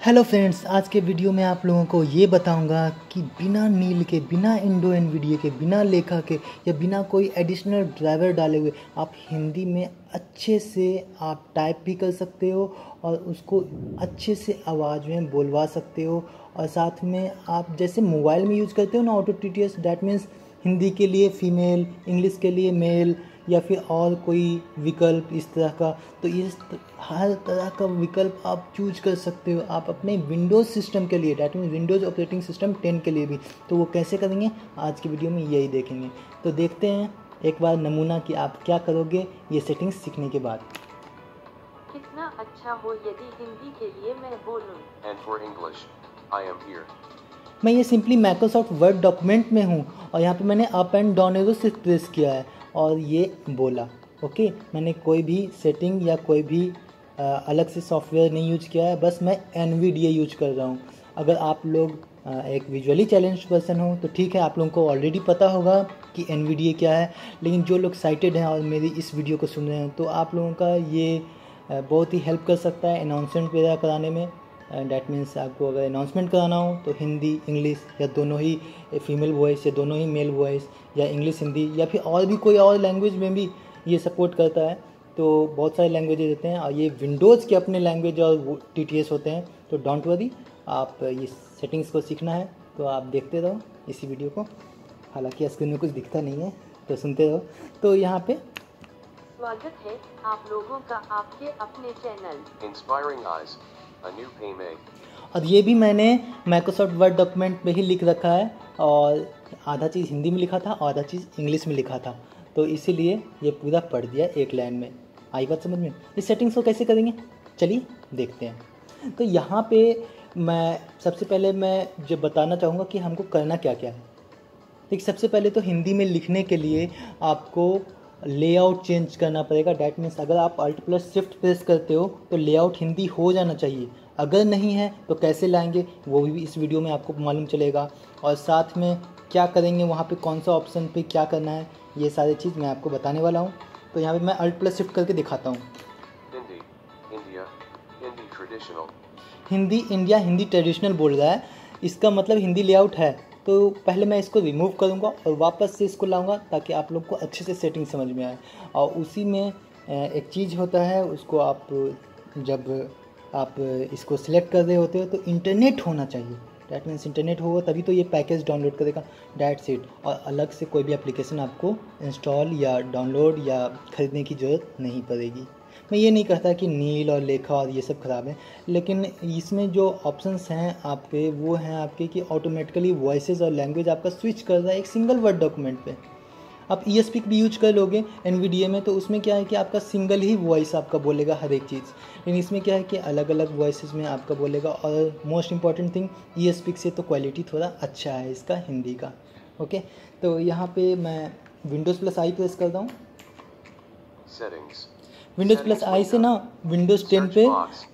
Hello friends, आज के video में आप लोगों को ये बताऊंगा कि बिना नील के, बिना इंडो एनवीडिया के, बिना लेखा के या बिना कोई एडिशनल ड्राइवर डाले हुए आप हिंदी में अच्छे से आप टाइप भी कर सकते हो और उसको अच्छे से आवाज़ में बोलवा सकते हो। और साथ में आप जैसे मोबाइल में यूज़ करते हो ना auto TTS, that means Hindi के लिए फीमेल, इंग्लिश के लिए मेल या फिर और कोई विकल्प इस तरह का, तो इस हर तरह का विकल्प आप चूज कर सकते हो आप अपने विंडोज़ सिस्टम के लिए, that mean Windows operating system 10 के लिए भी। तो वो कैसे करेंगे आज की वीडियो में यही देखेंगे। तो देखते हैं एक बार नमूना कि आप क्या करोगे ये सेटिंग्स सीखने के बाद। कितना अच्छा हो यदि हिंदी के लिए मैं बोलूं। And for English, I am here. मैं ये सिंपली माइक्रोसॉफ्ट वर्ड डॉक्यूमेंट में हूँ और यहाँ पे मैंने अप एंड डाउन एरो से प्रेस किया है और ये बोला। ओके, मैंने कोई भी सेटिंग या कोई भी अलग से सॉफ्टवेयर नहीं यूज किया है, बस मैं एनवीडिया यूज कर रहा हूँ। अगर आप लोग एक विजुअली चैलेंज पर्सन हो तो ठीक है, आप लोगों को ऑलरेडी पता होगा कि एनवीडिया क्या है, लेकिन जो लोग साइटेड हैं और मेरी इस वीडियो को सुन रहे हैं तो आप लोगों का ये बहुत ही हेल्प कर सकता है अनाउंसमेंट वगैरह कराने में। डैट मीन्स आपको अगर अनाउंसमेंट कराना हो तो हिंदी इंग्लिश या दोनों ही फीमेल वॉइस या दोनों ही मेल वॉइस या इंग्लिश हिंदी या फिर और भी कोई और लैंग्वेज में भी ये सपोर्ट करता है। तो बहुत सारे लैंग्वेजेस होते हैं और ये विंडोज़ के अपने लैंग्वेज और टीटीएस होते हैं। तो डोंट वरी, आप ये सेटिंग्स को सीखना है तो आप देखते रहो इसी वीडियो को। हालांकि स्क्रीन में कुछ दिखता नहीं है तो सुनते रहो। तो यहाँ पे स्वागत है आप लोगों का आपके अपने channel Inspiring Eyes, a new payme. और ये भी मैंने माइक्रोसॉफ्ट वर्ड डॉक्यूमेंट में ही लिख रखा है और आधा चीज़ हिंदी में लिखा था, आधा चीज़ इंग्लिश में लिखा था, तो इसीलिए ये पूरा पढ़ दिया एक लाइन में। आई बात समझ में? इस सेटिंग्स को कैसे करेंगे चलिए देखते हैं। तो यहाँ पे मैं सबसे पहले मैं जो बताना चाहूँगा कि हमको करना क्या क्या है। देखिए, सबसे पहले तो हिंदी में लिखने के लिए आपको लेआउट चेंज करना पड़ेगा। डैट मीन्स अगर आप अल्ट प्लस शिफ्ट प्रेस करते हो तो लेआउट हिंदी हो जाना चाहिए। अगर नहीं है तो कैसे लाएंगे वो भी इस वीडियो में आपको मालूम चलेगा। और साथ में क्या करेंगे, वहाँ पे कौन सा ऑप्शन पे क्या करना है, ये सारी चीज़ मैं आपको बताने वाला हूँ। तो यहाँ पे मैं अल्ट प्लस शिफ्ट करके दिखाता हूँ। Hindi, India, Hindi traditional. Hindi India, Hindi traditional बोल रहा है, इसका मतलब हिंदी लेआउट है। तो पहले मैं इसको रिमूव करूँगा और वापस से इसको लाऊंगा ताकि आप लोग को अच्छे से सेटिंग समझ में आए। और उसी में एक चीज़ होता है, उसको आप जब आप इसको सिलेक्ट कर रहे होते हो तो इंटरनेट होना चाहिए। डैट मीन्स इंटरनेट होगा तभी तो ये पैकेज डाउनलोड करेगा, डैट्स इट। और अलग से कोई भी एप्लीकेशन आपको इंस्टॉल या डाउनलोड या ख़रीदने की ज़रूरत नहीं पड़ेगी। मैं ये नहीं कहता कि नील और लेखा और ये सब ख़राब है, लेकिन इसमें जो ऑप्शंस हैं आपके वो हैं आपके कि ऑटोमेटिकली वॉइसेस और लैंग्वेज आपका स्विच कर रहा है एक सिंगल वर्ड डॉक्यूमेंट पे। आप ESPIC भी यूज कर लोगे एनवीडिया में तो उसमें क्या है कि आपका सिंगल ही वॉइस आपका बोलेगा हर एक चीज़, लेकिन इसमें क्या है कि अलग अलग वॉइसेस में आपका बोलेगा। और मोस्ट इंपॉर्टेंट थिंग, ESPIC से तो क्वालिटी थोड़ा अच्छा है इसका हिंदी का। ओके, तो यहाँ पे मैं विंडोज़ प्लस आई प्रेस करता हूँ। Settings. विंडोज़ प्लस आई से ना विंडोज़ 10 पे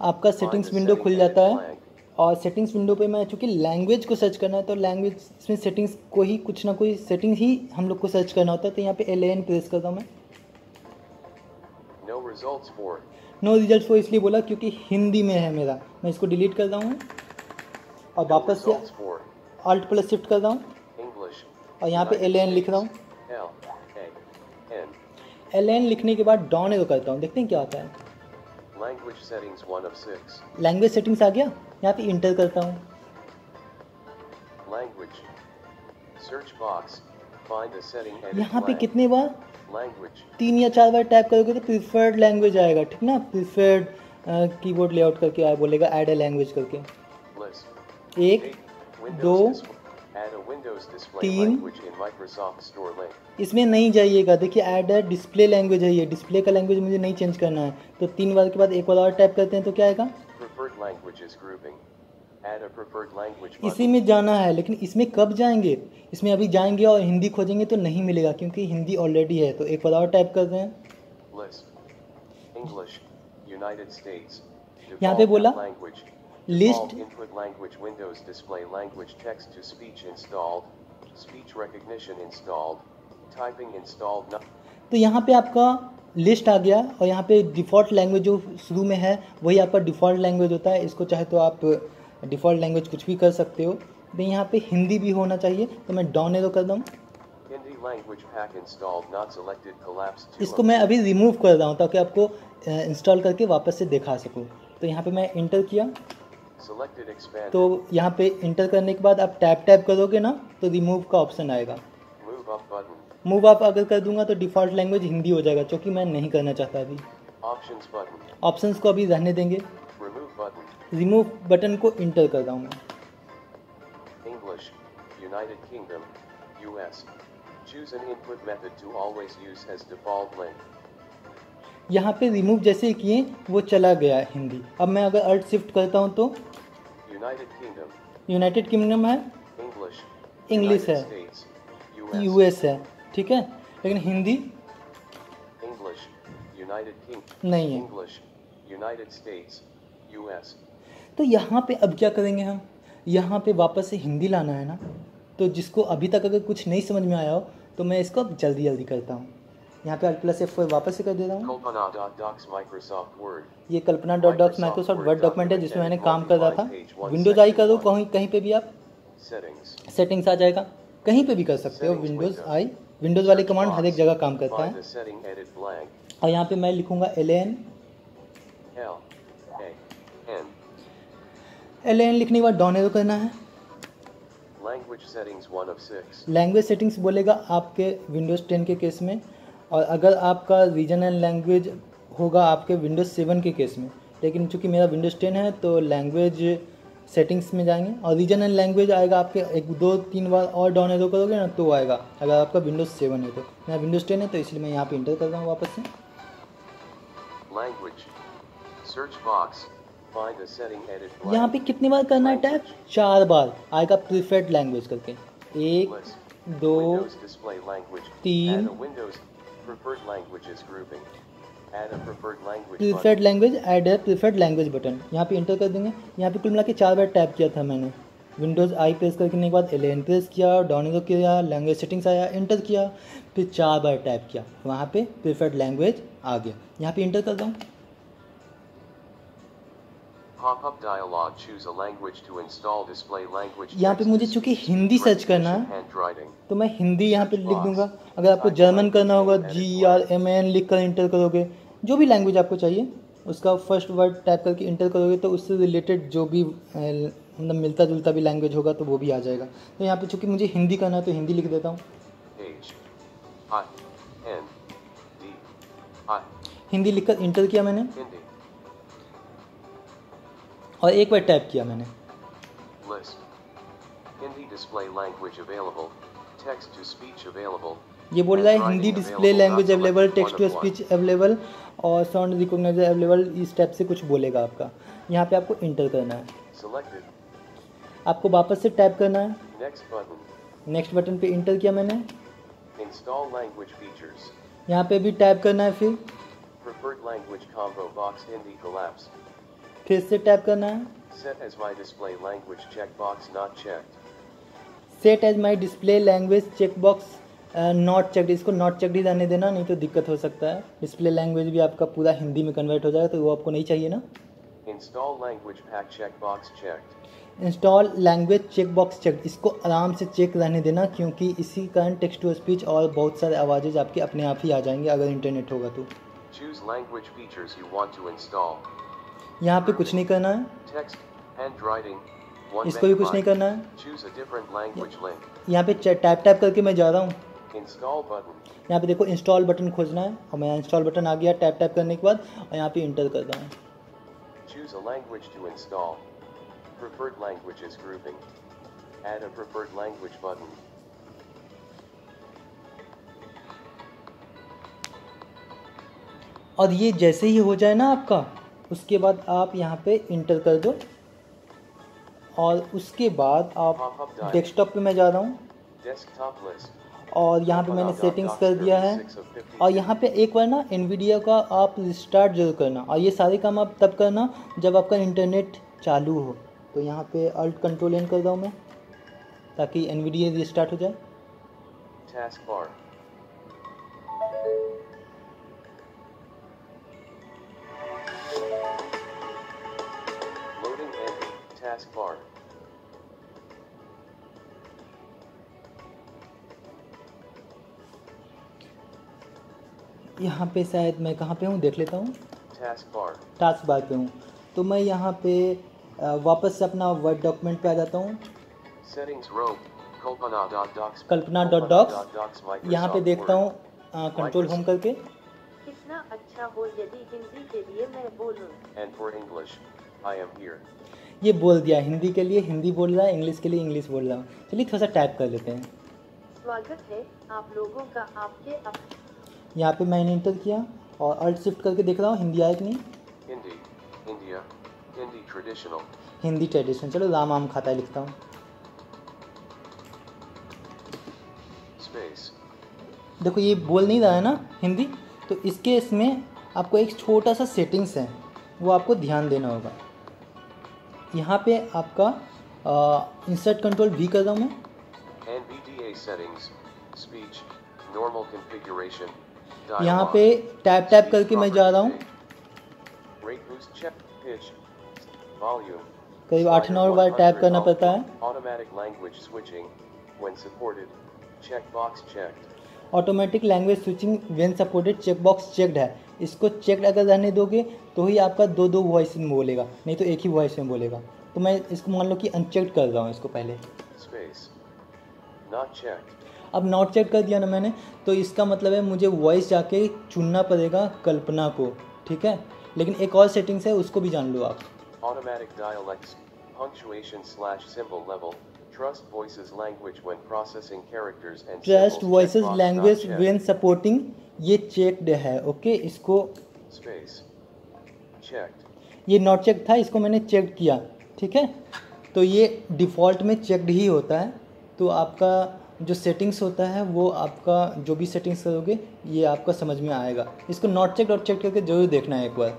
आपका सेटिंग्स विंडो खुल जाता है। और सेटिंग्स विंडो पे मैं चूँकि लैंग्वेज को सर्च करना है तो लैंग्वेज इसमें सेटिंग्स को ही कुछ ना कोई सेटिंग ही हम लोग को सर्च करना होता है। तो यहाँ पे LAN प्रेस करता हूँ मैं। No results for. No result for इसलिए बोला क्योंकि हिंदी में है मेरा। मैं इसको डिलीट करता हूँ और No वापस से results for. Alt plus shift करता हूँ English. और यहाँ पे United LAN लिख रहा हूँ। States. L A N. LAN लिखने के बाद डाउन एरो करता हूँ, देखते हैं क्या होता है। Language settings 1 of 6. Language settings आ गया, यहाँ पे इंटर करता हूँ। Language. Search box. Find a setting. Edit यहाँ पे blank. कितने बार, Language. 3 या 4 बार टाइप करोगे तो प्रीफर्ड लैंग्वेज आएगा, ठीक ना। प्रीफर्ड कीबोर्ड लेआउट करके आया बोलेगा ऐड ए लैंग्वेज करके। List. 1 Windows 2 display. Add a Windows display 3 language in Microsoft Store link. इसमें नहीं जाइएगा। देखिए ऐड है डिस्प्ले लैंग्वेज है, ये डिस्प्ले का लैंग्वेज मुझे नहीं चेंज करना है। तो 3 बार के बाद एक बार और टाइप करते हैं तो क्या आएगा, Preferred languages grouping. Add a preferred language इसी button. में जाना है। लेकिन इसमें कब जाएंगे, इसमें अभी जाएंगे और हिंदी खोजेंगे तो नहीं मिलेगा क्योंकि हिंदी ऑलरेडी है। तो एक बार और टाइप करते हैं। List. English. United States. यहाँ पे Default बोला language. List, Default input language Windows display language text to speech installed. Speech recognition installed. Typing installed. तो यहाँ पे आपका लिस्ट आ गया और यहाँ पे डिफ़ॉल्ट लैंग्वेज जो शुरू में है वही आपका डिफ़ॉल्ट लैंग्वेज होता है। इसको चाहे तो आप डिफ़ॉल्ट लैंग्वेज कुछ भी कर सकते हो। तो यहाँ पे हिंदी भी होना चाहिए, तो मैं डाउन एरो कर दूँ। Hindi language pack installed not selected collapsed to इसको मैं अभी रिमूव कर रहा हूँ ताकि आपको इंस्टॉल करके वापस से दिखा सकूँ। तो यहाँ पे मैं इंटर किया, selected expanded तो यहाँ पे इंटर करने के बाद आप टैप करोगे ना तो रिमूव का ऑप्शन आएगा। move up button move up अगर कर दूंगा तो डिफ़ॉल्ट लैंग्वेज हिंदी हो जाएगा, जो कि मैं नहीं करना चाहता अभी। options button ऑप्शंस को अभी रहने देंगे। remove button रिमूव बटन को इंटर कर रहा हूँ मैं। English United Kingdom US choose an input method to always use as default link यहाँ पे रिमूव जैसे ही किए वो चला गया हिंदी। अब मैं अगर अल्ट शिफ्ट करता हूँ तो United Kingdom यूनाइटेड किंगडम है, English इंग्लिश United है, States US यूएस है, ठीक है, लेकिन हिंदी English United Kingdom नहीं है। English United States US तो यहाँ पे अब क्या करेंगे हम, यहाँ पे वापस से हिंदी लाना है ना। तो जिसको अभी तक अगर कुछ नहीं समझ में आया हो तो मैं इसको अब जल्दी करता हूँ। यहाँ पे Alt+F4 वापस से कर दे रहा हूँ। Kalpana.docs Microsoft Word ये कल्पना.डॉक्स माइक्रोसॉफ्ट वर्ड डॉक्यूमेंट है जिसमें मैंने काम कर रहा था। विंडोज़ आई करो, कहीं पे भी आप settings सेटिंग्स आ जाएगा, कहीं पे भी कर सकते हो। विंडोज़ आई, विंडोज़ वाले कमांड हर एक जगह काम करता find है। the setting edit blank और यहाँ पे मैं लिखूँगा LAN। L A N LAN लिखने के बाद डाउन एरो करना है। language settings 1 of 6 language settings बोलेगा आपके विंडोज़ 10 के केस में, और अगर आपका रीजनल लैंग्वेज होगा आपके विंडोज़ 7 के केस में। लेकिन चूंकि मेरा विंडोज़ 10 है तो लैंग्वेज सेटिंग्स में जाएंगे और रीजनल लैंग्वेज आएगा आपके 1-2-3 बार और डाउन एरो करोगे ना तो आएगा, अगर आपका विंडोज़ 7 है तो। मेरा विंडोज़ 10 है तो इसलिए मैं यहाँ पे इंटर कर रहा हूँ वापस से। language search box find a setting edit blank यहाँ पे कितनी बार करना है टैप, 4 बार आएगा प्रीफर्ड लैंग्वेज करके। 1 list 2 Windows display language तीन। add a Windows preferred languages grouping add a preferred language preferred button language add है प्रीफर्ड लैंग्वेज बटन, यहाँ पे इंटर कर देंगे। यहाँ पे कुल मिला के 4 बार टैप किया था मैंने। विंडोज़ आई प्रेस करने के बाद LAN प्रेस किया, डाउन एरो किया, लैंग्वेज सेटिंग्स आया, इंटर किया, फिर 4 बार टैप किया, वहाँ पे प्रीफर्ड लैंग्वेज आ गया। यहाँ पे इंटर कर रहा हूँ। pop-up dialog choose a language to install display language यहाँ पे text मुझे to चूंकि speech, हिंदी सर्च करना recognition, है handwriting तो मैं हिंदी यहाँ पे लिख दूंगा। अगर आपको जर्मन करना होगा GRMAN लिख कर इंटर करोगे, जो भी लैंग्वेज आपको चाहिए उसका फर्स्ट वर्ड टाइप करके इंटर करोगे तो उससे रिलेटेड जो भी मतलब मिलता जुलता भी लैंग्वेज होगा तो वो भी आ जाएगा। तो यहाँ पे चूंकि मुझे हिंदी करना है तो हिंदी लिख देता हूँ। H I N D I Hindi लिखकर इंटर किया मैंने Hindi और एक बार टैप किया मैंने। list Hindi display language available text to speech available ये बोल रहा है handwriting Hindi display available, language not available, selected, text to 1 of 1. Speech available और साउंड रिकॉग्नाइजर अवेलेबल, इस टाइप से कुछ बोलेगा आपका। यहाँ पे आपको इंटर करना है। selected आपको वापस से टैप करना है। next button नेक्स्ट बटन पे इंटर किया मैंने। install language features यहाँ पे भी टैप करना है, preferred language combo box Hindi collapse फिर से टैप करना है। set as my display language checkbox not checked set as my display language checkbox not checked, इसको नॉट चेकड ही रहने देना, नहीं तो दिक्कत हो सकता है। डिस्प्ले लैंग्वेज भी आपका पूरा हिंदी में कन्वर्ट हो जाएगा तो वो आपको नहीं चाहिए ना। install language pack checkbox checked install language checkbox check, इसको आराम से चेक रहने देना क्योंकि इसी कारण टेक्स्ट टू स्पीच और बहुत सारे आवाज़ आपके अपने आप ही आ जाएंगे अगर इंटरनेट होगा तो। choose language features you want to install यहाँ पे कुछ नहीं करना है, text handwriting 1 इसको भी कुछ नहीं megabyte करना है। choose a different language link यहाँ पे टैप करके मैं जा रहा हूँ। install button यहाँ पे देखो इंस्टॉल बटन खोजना है और मैं इंस्टॉल बटन आ गया टैप करने के बाद, और यहाँ पे इंटर कर रहा हूँ। choose a language to install preferred languages grouping add a preferred language button और ये जैसे ही हो जाए ना आपका, उसके बाद आप यहाँ पे इंटर कर दो और उसके बाद आप डेस्कटॉप पे मैं जा रहा हूँ desktop list और यहाँ पे मैंने सेटिंग्स कर दिया है। और यहाँ पे एक बार ना NVIDIA का आप रिस्टार्ट जरूर करना, और ये सारे काम आप तब करना जब आपका इंटरनेट चालू हो। तो यहाँ पे अल्ट कंट्रोल एन कर रहा हूँ मैं ताकि NVIDIA रिस्टार्ट हो जाए। taskbar Taskbar. यहाँ पे शायद मैं कहाँ पे हूँ देख लेता हूँ, Taskbar. टास्क बार पे हूँ। तो मैं यहाँ पे वापस से अपना वर्ड डॉक्यूमेंट पे आ जाता हूँ। Settings row. Kalpana.docs. Kalpana.docs यहाँ पे देखता हूँ कंट्रोल होम करके। कितना अच्छा हो यदि हिंदी के लिए मैं बोलूं। And for English, I am here. ये बोल दिया, हिंदी के लिए हिंदी बोल रहा है, इंग्लिश के लिए इंग्लिश बोल रहा हूँ। चलिए थोड़ा सा टाइप कर लेते हैं। स्वागत है आप लोगों का आपके यहाँ पे मैंने इंटर किया और अल्ट शिफ्ट करके देख रहा हूँ हिंदी आया कि नहीं। Hindi, India, Hindi traditional. Hindi tradition, चलो राम आम खाता है लिखता हूँ। Space. देखो ये बोल नहीं रहा है ना हिंदी, तो इसके इसमें आपको एक छोटा सा सेटिंग्स है, वो आपको ध्यान देना होगा। यहाँ पे आपका इंसर्ट कंट्रोल भी कर रहा हूँ मैं। NVDA settings, speech, normal configuration. यहाँ Dialogue. पे टैप करके मैं जा रहा हूँ। Rate boost check, pitch, volume. करीब 8-9 Slider बार टैप 100 करना पड़ता है। Automatic language switching, when supported. Checkbox checked. Automatic language switching when supported checkbox checked है। इसको चेक्ड अगर रहने दोगे तो ही आपका दो वॉइस में बोलेगा, नहीं तो एक ही वॉइस में बोलेगा। तो मैं इसको मान लो कि अनचेक्ड कर रहा हूँ इसको पहले। Space. Not checked. अब नॉट चेक कर दिया ना मैंने, तो इसका मतलब है मुझे वॉइस जाके चुनना पड़ेगा कल्पना को, ठीक है। लेकिन एक और सेटिंग्स है, उसको भी जान लो आप। Automatic dialects, punctuation / symbol level. Trust voices language when processing characters and trust symbols. Voices Checkbox language not checked. When supporting, ये चेक्ड है, ओके। इसको Space. Checked. ये नॉट चेक था, इसको मैंने चेक किया, ठीक है। तो ये डिफ़ॉल्ट में चेक्ड ही होता है। तो आपका जो सेटिंग्स होता है वो आपका जो भी सेटिंग्स करोगे ये आपका समझ में आएगा। इसको नॉट चेक और चेक करके ज़रूर देखना है एक बार,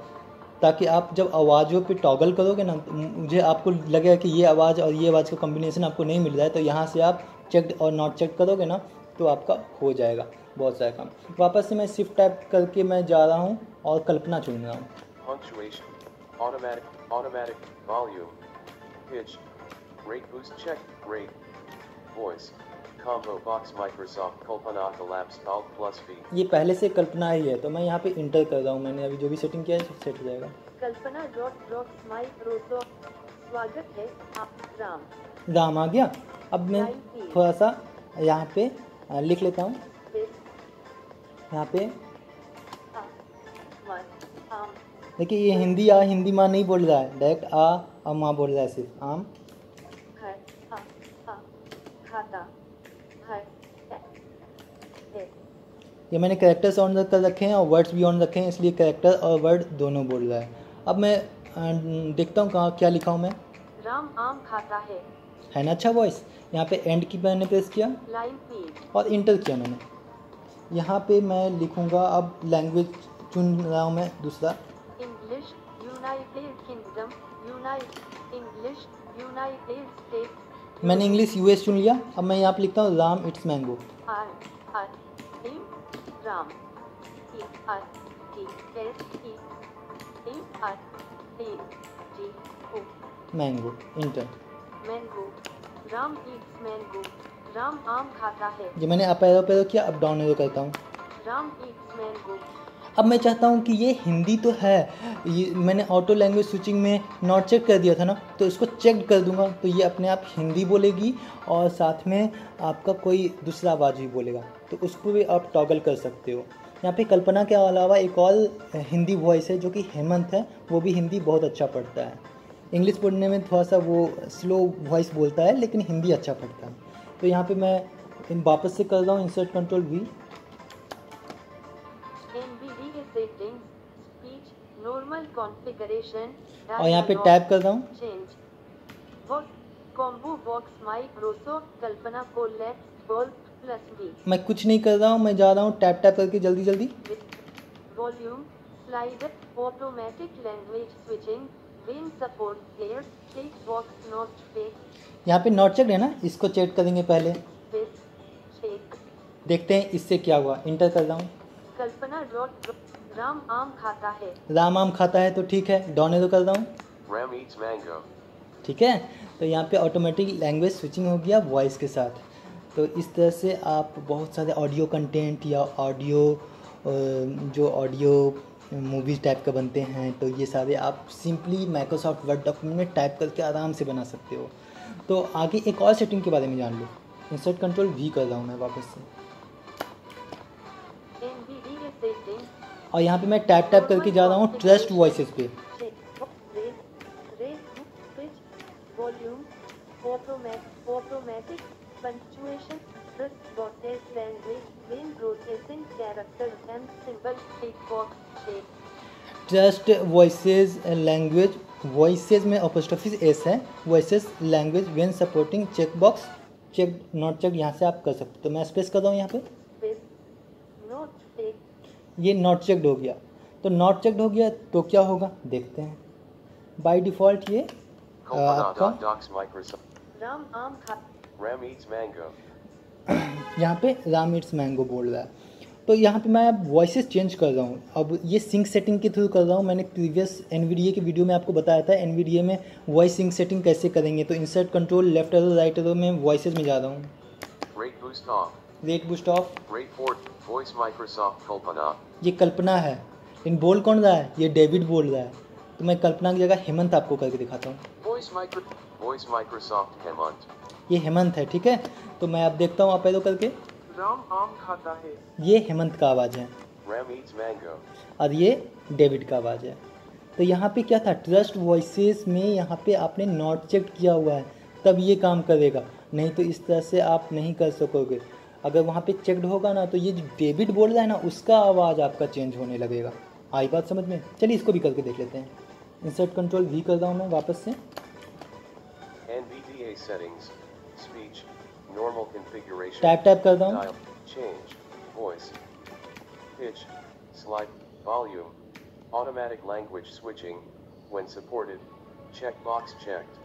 ताकि आप जब आवाज़ों पे टॉगल करोगे ना, मुझे आपको लगेगा कि ये आवाज़ और ये आवाज़ का कॉम्बिनेशन आपको नहीं मिल रहा है, तो यहाँ से आप चेक और नॉट चेक करोगे ना तो आपका हो जाएगा बहुत सारा काम। वापस से मैं शिफ्ट टैप करके मैं जा रहा हूँ और कल्पना चुन रहा हूँ। Punctuation. Automatic. Volume. Pitch. Rate boost check. Rate. Voice. Combo box Microsoft Kalpana collapse Alt+V. ये पहले से कल्पना ही है, तो मैं यहाँ पे इंटर कर रहा हूँ। मैंने अभी जो भी सेटिंग किया है सेट हो जाएगा। कल्पना .docs माइक्रोसॉफ्ट। स्वागत है आप राम। राम आ गया। अब मैं थोड़ा सा यहाँ पे लिख लेता हूँ। यहाँ पे देखिए ये हिंदी माँ नहीं बोल रहा है, डायरेक्ट आ माँ बोल रहा है, सिर्फ आम। खाता है। ये मैंने कैरेक्टर्स ऑन कर रखे हैं और वर्ड्स भी ऑन रखे हैं, इसलिए कैरेक्टर और वर्ड दोनों बोल रहा है। अब मैं देखता हूँ कहाँ क्या लिखा हूँ मैं। राम आम खाता है ना अच्छा वॉइस। यहाँ पे एंड की मैंने प्रेस किया लाइन पेज और इंटर किया मैंने। यहाँ पे मैं लिखूँगा, अब लैंग्वेज चुन रहा हूँ मैं दूसरा। English United kingdom English United states. मैंने इंग्लिश यूएस चुन लिया। अब मैं यहाँ पे लिखता हूँ Ram it's mango. Ram mango inter. Mango. Ram Yeats mango. Ram आम खाता है। ये मैंने अप एरो पे किया, अब डाउन एरो करता हूँ। Ram Yeats mango. अब मैं चाहता हूँ कि ये हिंदी तो है, ये मैंने ऑटो लैंग्वेज स्विचिंग में नॉट चेक कर दिया था ना, तो इसको चेक कर दूंगा तो ये अपने आप हिंदी बोलेगी और साथ में आपका कोई दूसरा आवाज़ भी बोलेगा, तो उसको भी आप टॉगल कर सकते हो। यहाँ पे कल्पना के अलावा एक और हिंदी वॉइस है जो कि हेमंत है, वो भी हिंदी बहुत अच्छा पढ़ता है। इंग्लिश पढ़ने में थोड़ा सा वो स्लो वॉइस बोलता है, लेकिन हिंदी अच्छा पढ़ता है। तो यहाँ पे मैं वापस से कर रहा हूँ insert control we. Normal configuration और यहाँ पे टैप कर रहा हूँ। कॉम्बो बॉक्स माइक्रोसॉफ्ट कल्पना कोलैप्स Alt+V। मैं कुछ नहीं कर रहा हूँ, मैं जा रहा हूँ टैप करके जल्दी। Volume slider automatic language switching when support player check box not check. यहाँ पे नॉट चेक है ना, इसको चेक करेंगे पहले, चेक देखते हैं इससे क्या हुआ। इंटर कर रहा हूँ। कल्पना राम आम खाता है। राम आम खाता है, तो ठीक है, डाउन एरो कर रहा हूँ। Ram eats mango. ठीक है। तो यहाँ पे ऑटोमेटिक लैंग्वेज स्विचिंग हो गया वॉइस के साथ। तो इस तरह से आप बहुत सारे ऑडियो कंटेंट या ऑडियो जो ऑडियो मूवीज़ टाइप का बनते हैं, तो ये सारे आप सिंपली माइक्रोसॉफ्ट वर्ड डॉक्यूमेंट में टाइप करके आराम से बना सकते हो। तो आगे एक और सेटिंग के बारे में जान लो। इंसर्ट कंट्रोल वी कर रहा हूँ मैं वापस से, NVDA setting, और यहाँ पे मैं टैप करके जा रहा हूँ ट्रस्ट वॉइसेस पे। volume, automatic punctuation, trust language, main processing character and symbol tick box check. Trust voices language, voices में अपोस्ट्रोफी एस है, voices language when supporting check box check not check यहाँ से आप कर सकते हो। तो मैं स्पेस कर रहा हूँ यहाँ पे, Not check. ये नॉट चेक्ड हो गया। तो नॉट चेक्ड हो गया तो क्या होगा देखते हैं। बाय डिफ़ॉल्ट ये आपका Docs Microsoft Ram Aam Kha. RAM eats mango. यहाँ पे राम इट्स मैंगो बोल रहा है। तो यहाँ पे मैं अब वॉइसेस चेंज कर रहा हूँ। अब ये सिंक सेटिंग के थ्रू कर रहा हूँ। मैंने प्रीवियस NVDA के वीडियो में आपको बताया था NVDA में वॉइस सिंक सेटिंग कैसे करेंगे। तो insert control left arrow right arrow में वॉइसेस में जा रहा हूँ। Rate boost off. Rate boost of, Rate 4. Voice Microsoft Kalpana. ये कल्पना है, इन बोल कौन रहा है, ये डेविड बोल रहा है। तो मैं कल्पना की जगह हेमंत आपको करके दिखाता हूँ। Voice Microsoft Hemant. ये हेमंत है, ठीक है। तो मैं अब देखता हूँ आप एरो करके, राम आम खाता है। ये हेमंत का आवाज़ है RAM eats mango. और ये डेविड का आवाज़ है। तो यहाँ पे क्या था, ट्रस्ट वॉइसेस में यहाँ पे आपने नॉट चेक किया हुआ है तब ये काम करेगा, नहीं तो इस तरह से आप नहीं कर सकोगे। अगर वहाँ पे चेक्ड होगा ना तो ये जो डेविड बोल रहा है ना उसका आवाज़ आपका चेंज होने लगेगा। आई बात समझ में? चलिए इसको भी करके देख लेते हैं। इंसर्ट कंट्रोल वी कर रहा हूँ मैं वापस से। NVDA settings. Speech. Normal configuration. Tap कर रहा हूँ। Dial. Change. Voice. Pitch. Slide. Volume. Automatic language switching. When supported. Checkbox checked.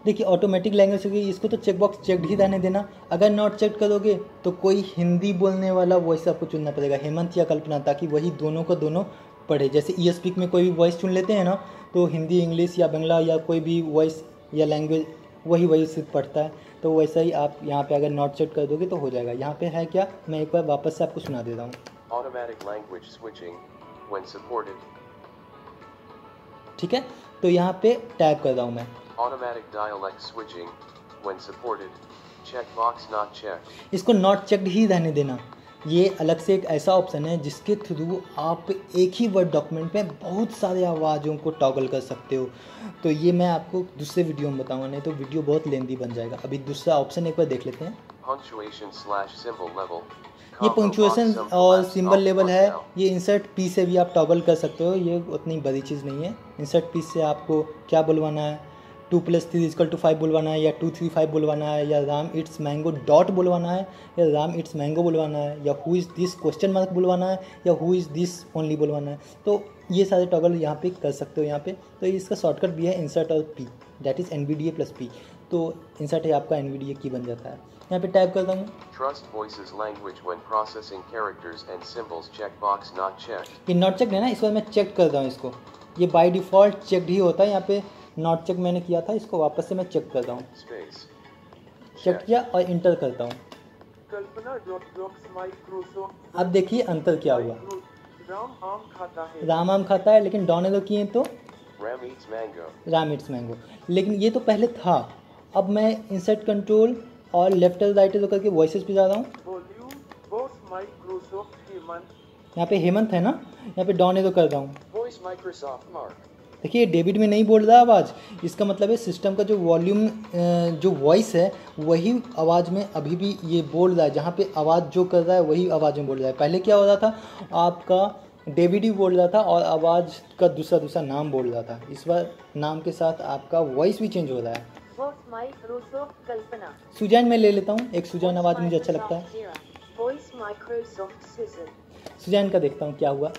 देखिए ऑटोमेटिक लैंग्वेज होगी, इसको तो चेक बॉक्स चेक्ड ही रहने देना। अगर नॉट चेक करोगे तो कोई हिंदी बोलने वाला वॉइस आपको चुनना पड़ेगा, हेमंत या कल्पना, ताकि वही दोनों को दोनों पढ़े। जैसे eSpeak में कोई भी वॉइस चुन लेते हैं ना, तो हिंदी इंग्लिश या बंगला या कोई भी वॉइस या लैंग्वेज वही सिर्फ पढ़ता है। तो वैसा ही आप यहाँ पे अगर नॉट चेक कर दोगे तो हो जाएगा। यहाँ पे है क्या, मैं एक बार वापस से आपको सुना दे रहा हूँ। Automatic language switching. When supported. ठीक है, तो यहाँ पे टैप कर रहा हूँ मैं। Automatic dialect switching. When supported. Checkbox not checked. इसको नॉट चेक्ड ही रहने देना। ये अलग से एक ऐसा ऑप्शन है जिसके थ्रू आप एक ही वर्ड डॉक्यूमेंट में बहुत सारे आवाज़ों को टॉगल कर सकते हो। तो ये मैं आपको दूसरे वीडियो में बताऊंगा, नहीं तो वीडियो बहुत लेंदी बन जाएगा। अभी दूसरा ऑप्शन एक बार देख लेते हैं। Punctuation/symbol level. ये Combo पंक्चुएशन box और symbol symbol left level alt है। down. ये इंसर्ट पी से भी आप टॉगल कर सकते हो, ये उतनी बड़ी चीज़ नहीं है। इंसर्ट पी से आपको क्या बुलवाना है, 2+3=5 बुलवाना है, या 235 बुलवाना है, या राम इट्स मैंगो डॉट बुलवाना है, या राम इट्स मैंगो बुलवाना है, या who is this question mark बुलवाना है, या हु इज़ दिस ओनली बुलवाना है। तो ये सारे टॉगल यहाँ पे कर सकते हो यहाँ पे। तो इसका शॉर्टकट भी है इंसर्ट और पी, दैट इज़ NVDA+P। तो इंसर्ट है आपका NVDA की बन जाता है। यहाँ पे टाइप करता हूँ। Trust voices language when processing characters and symbols. Checkbox not checked. ये नॉट चेक है ना, इस बार मैं चेक कर रहा हूँ इसको। ये बाय डिफ़ॉल्ट चेक्ड ही होता है, यहाँ पे नॉट चेक मैंने किया था, इसको वापस से मैं चेक कर रहा हूँ। Space. Check Checked. किया और इंटर करता हूँ। Kalpana docs Microsoft. अब देखिए अंतर क्या हुआ। राम आम खाता है। राम आम खाता है, लेकिन डॉन एरो किए तो RAM eats mango. Ram it's mango. लेकिन ये तो पहले था। अब मैं इंसर्ट कंट्रोल और लेफ्ट एरो राइट एरो करके वॉइसेस पे जा रहा हूँ। Volume boss Microsoft Hemant. यहाँ पे हेमंत है ना, यहाँ पे डॉन एरो कर रहा हूँ। Voice Microsoft Mark. देखिए डेविड में नहीं बोल रहा आवाज़, इसका मतलब है सिस्टम का जो वॉल्यूम जो वॉइस है वही आवाज़ में अभी भी ये बोल रहा है। जहाँ पे आवाज़ जो कर रहा है वही आवाज़ में बोल रहा है। पहले क्या हो रहा था, आपका डेविड ही बोल रहा था और आवाज़ का दूसरा नाम बोल रहा था। इस बार नाम के साथ आपका वॉइस भी चेंज हो रहा है। Voice Microsoft कल्पना. सुजैन मैं ले लेता हूँ, एक सुजैन आवाज़ मुझे अच्छा लगता है। Voice Microsoft Susan. सुजैन का देखता हूँ क्या हुआ।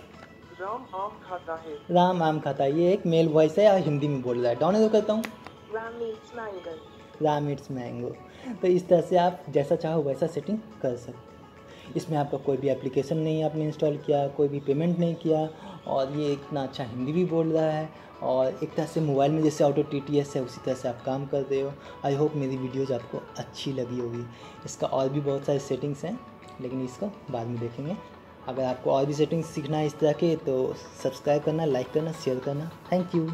राम आम खाता है। राम आम खाता है, ये एक मेल वॉइस है और हिंदी में बोल रहा है। डॉन एरो करता हूँ। Ram eats mango. Ram it's mango. तो इस तरह से आप जैसा चाहो वैसा सेटिंग कर सकते हैं। इसमें आपका कोई भी एप्लीकेशन नहीं आपने इंस्टॉल किया, कोई भी पेमेंट नहीं किया, और ये इतना अच्छा हिंदी भी बोल रहा है, और एक तरह से मोबाइल में जैसे ऑटो TTS है उसी तरह से आप काम कर रहे हो। आई होप मेरी वीडियोज़ आपको अच्छी लगी होगी। इसका और भी बहुत सारे सेटिंग्स हैं, लेकिन इसको बाद में देखेंगे। अगर आपको और भी सेटिंग्स सीखना है इस तरह के, तो सब्सक्राइब करना, लाइक करना, शेयर करना। Thank you.